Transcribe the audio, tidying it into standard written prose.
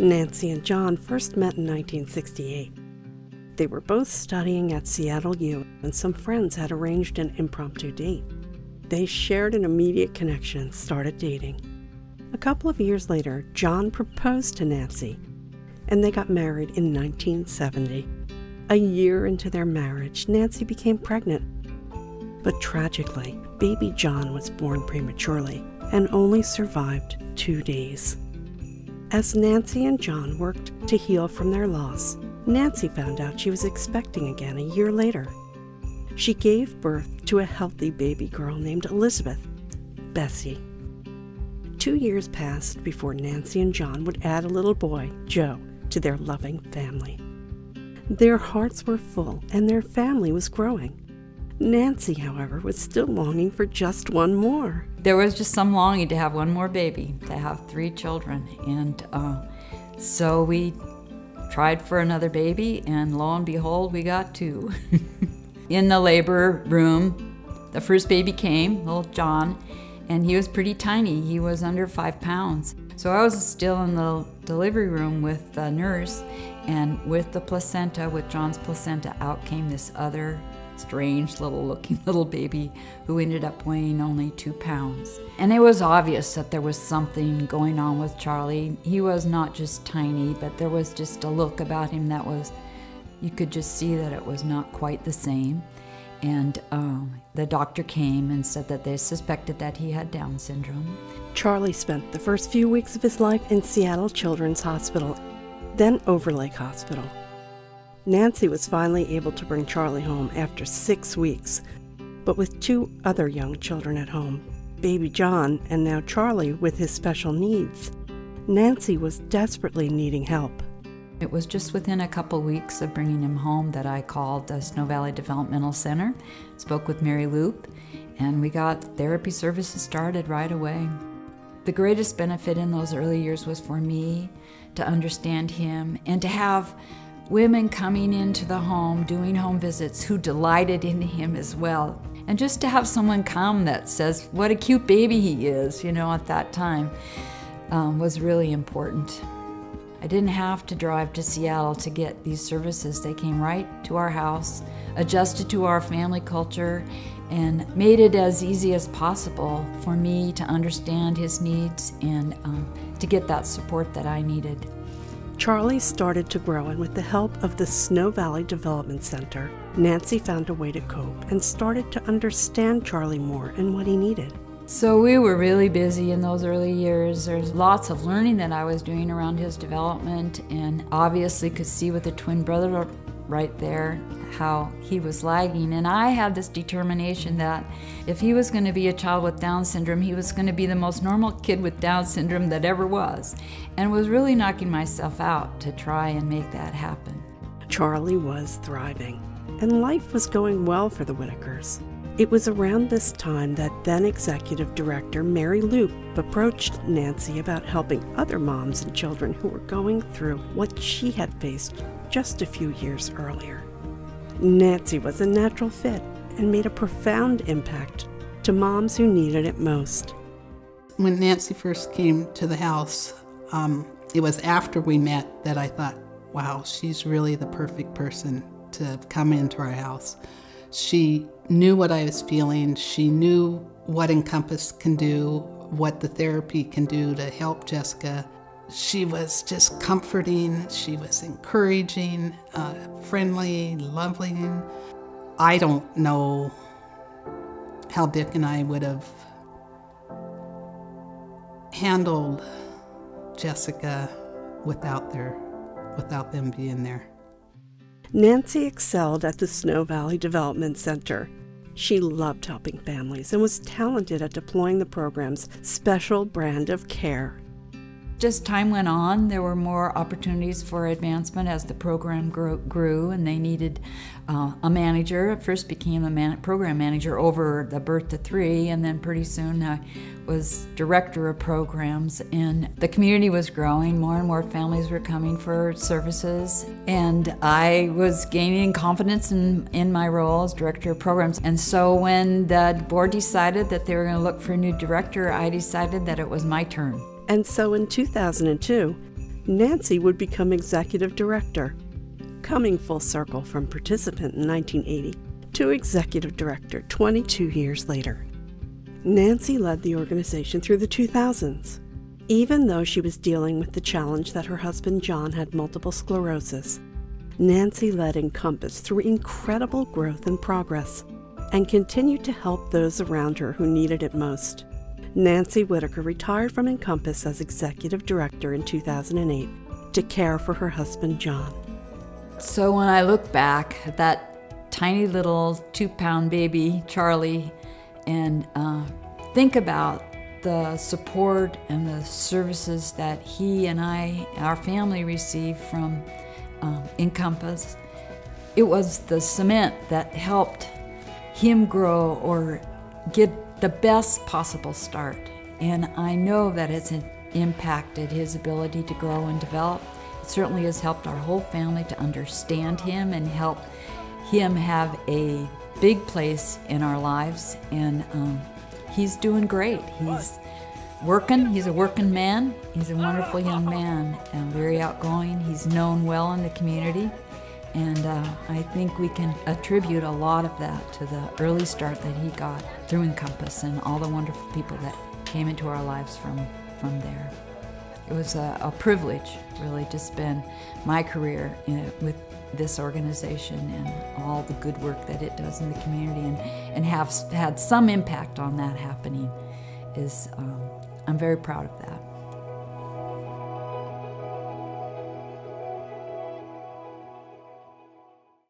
Nancy and John first met in 1968. They were both studying at Seattle U, and some friends had arranged an impromptu date. They shared an immediate connection and started dating. A couple of years later, John proposed to Nancy, and they got married in 1970. A year into their marriage, Nancy became pregnant. But tragically, baby John was born prematurely and only survived 2 days. As Nancy and John worked to heal from their loss, Nancy found out she was expecting again a year later. She gave birth to a healthy baby girl named Elizabeth, Bessie. 2 years passed before Nancy and John would add a little boy, Joe, to their loving family. Their hearts were full and their family was growing. Nancy, however, was still longing for just one more. There was just some longing to have one more baby, to have 3 children. And so we tried for another baby, and lo and behold, we got 2. In the labor room, the first baby came, little John, and he was pretty tiny. He was under 5 pounds. So I was still in the delivery room with the nurse, and with the placenta, with John's placenta, out came this other strange looking little baby who ended up weighing only 2 pounds. And it was obvious that there was something going on with Charlie. He was not just tiny, but there was just a look about him that was, you could just see that it was not quite the same. And the doctor came and said that they suspected that he had Down syndrome. Charlie spent the first few weeks of his life in Seattle Children's Hospital, then Overlake Hospital. Nancy was finally able to bring Charlie home after 6 weeks, but with 2 other young children at home, baby John and now Charlie with his special needs, Nancy was desperately needing help. It was just within a couple weeks of bringing him home that I called the Snow Valley Developmental Center, spoke with Mary Loop, and we got therapy services started right away. The greatest benefit in those early years was for me to understand him and to have women coming into the home, doing home visits, who delighted in him as well. And just to have someone come that says, what a cute baby he is, at that time, was really important. I didn't have to drive to Seattle to get these services. They came right to our house, adjusted to our family culture, and made it as easy as possible for me to understand his needs and to get that support that I needed. Charlie started to grow, and with the help of the Snow Valley Development Center, Nancy found a way to cope and started to understand Charlie more and what he needed. So we were really busy in those early years. There's lots of learning that I was doing around his development, and obviously could see with the twin brother right there how he was lagging. And I had this determination that if he was going to be a child with Down syndrome, he was going to be the most normal kid with Down syndrome that ever was, and was really knocking myself out to try and make that happen. Charlie was thriving, and life was going well for the Whitakers. It was around this time that then Executive Director Mary Loop approached Nancy about helping other moms and children who were going through what she had faced just a few years earlier. Nancy was a natural fit and made a profound impact to moms who needed it most. When Nancy first came to the house, it was after we met that I thought, wow, she's really the perfect person to come into our house. She knew what I was feeling. She knew what Encompass can do, what the therapy can do to help Jessica. She was just comforting. She was encouraging, friendly, lovely. I don't know how Dick and I would have handled Jessica without them being there. Nancy excelled at the Snow Valley Development Center. She loved helping families and was talented at deploying the program's special brand of care. Just time went on, there were more opportunities for advancement as the program grew, and they needed a manager. At first became a program manager over the birth to 3, and then pretty soon I was director of programs. And the community was growing, more and more families were coming for services, and I was gaining confidence in my role as director of programs. And so when the board decided that they were going to look for a new director, I decided that it was my turn. And so in 2002, Nancy would become executive director, coming full circle from participant in 1980 to executive director 22 years later. Nancy led the organization through the 2000s. Even though she was dealing with the challenge that her husband John had multiple sclerosis, Nancy led Encompass through incredible growth and progress and continued to help those around her who needed it most. Nancy Whitaker retired from Encompass as executive director in 2008 to care for her husband John. So when I look back at that tiny little 2-pound baby, Charlie, and think about the support and the services that he and our family received from Encompass, it was the cement that helped him grow or get the best possible start. And I know that it's impacted his ability to grow and develop. It certainly has helped our whole family to understand him and help him have a big place in our lives. And he's doing great. He's working. He's a working man. He's a wonderful young man and very outgoing. He's known well in the community. And I think we can attribute a lot of that to the early start that he got through Encompass and all the wonderful people that came into our lives from there. It was a privilege, really, to spend my career with this organization and all the good work that it does in the community and have had some impact on that happening. I'm very proud of that.